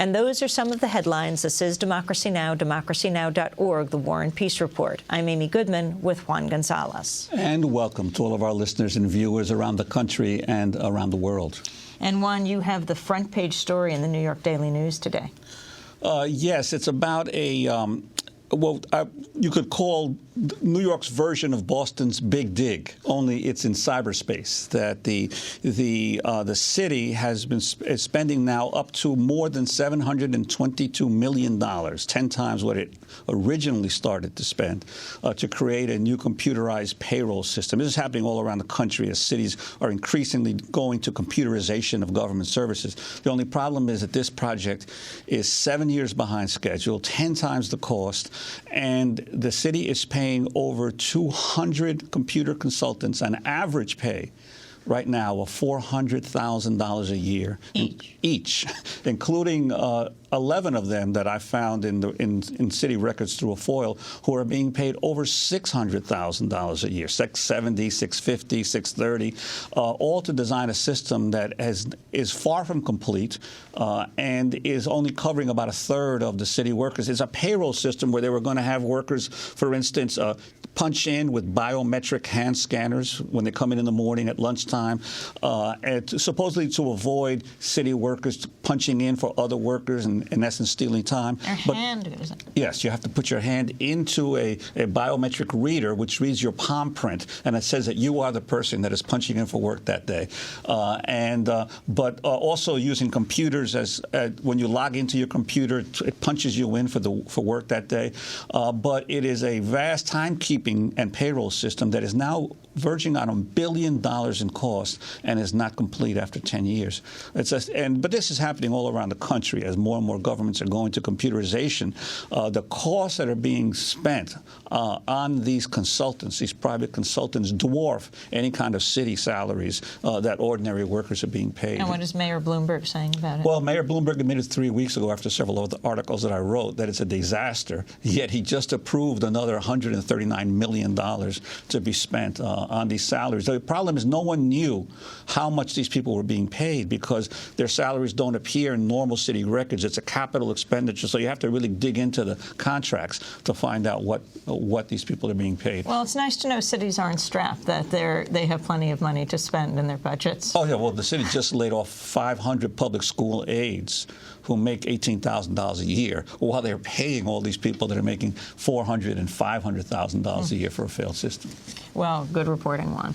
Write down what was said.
And those are some of the headlines. This is Democracy Now!, democracynow.org, the War and Peace Report. I'm Amy Goodman with Juan Gonzalez. And welcome to all of our listeners and viewers around the country and around the world. And Juan, you have the front page story in the New York Daily News today. Yes, it's about you could call New York's version of Boston's Big Dig, only it's in cyberspace. That the city has been spending now up to more than $722 million, 10 times what it originally started to spend, to create a new computerized payroll system. This is happening all around the country as cities are increasingly going to computerization of government services. The only problem is that this project is 7 years behind schedule, 10 times the cost, and the city is paying over 200 computer consultants an average pay right now of $400,000 a year each, including 11 of them that I found in city records through a FOIL, who are being paid over $600,000 a year, $670, $650, $630, all to design a system that is far from complete and is only covering about a third of the city workers. It's a payroll system where they were going to have workers, for instance, punch in with biometric hand scanners when they come in the morning, at lunchtime, and supposedly to avoid city workers punching in for other workers and, in essence, stealing time. Yes, you have to put your hand into a biometric reader, which reads your palm print, and it says that you are the person that is punching in for work that day. But also using computers as when you log into your computer, it punches you in for work that day. But it is a vast timekeeping and payroll system that is now verging on $1 billion in cost and is not complete after 10 years. But this is happening all around the country as more and more governments are going to computerization. The costs that are being spent on these consultants, these private consultants, dwarf any kind of city salaries that ordinary workers are being paid. And what is Mayor Bloomberg saying about it? Well, Mayor Bloomberg admitted 3 weeks ago, after several of the articles that I wrote, that it's a disaster, yet he just approved another $139 million to be spent on these salaries. The problem is no one knew how much these people were being paid because their salaries don't appear in normal city records. It's a capital expenditure, so you have to really dig into the contracts to find out what these people are being paid. Well, it's nice to know cities aren't strapped, that they have plenty of money to spend in their budgets. Oh, yeah, well, the city just laid off 500 public school aides who make $18,000 a year, while they're paying all these people that are making $400,000 and $500,000 a year for a failed system. Well, good reporting, Juan.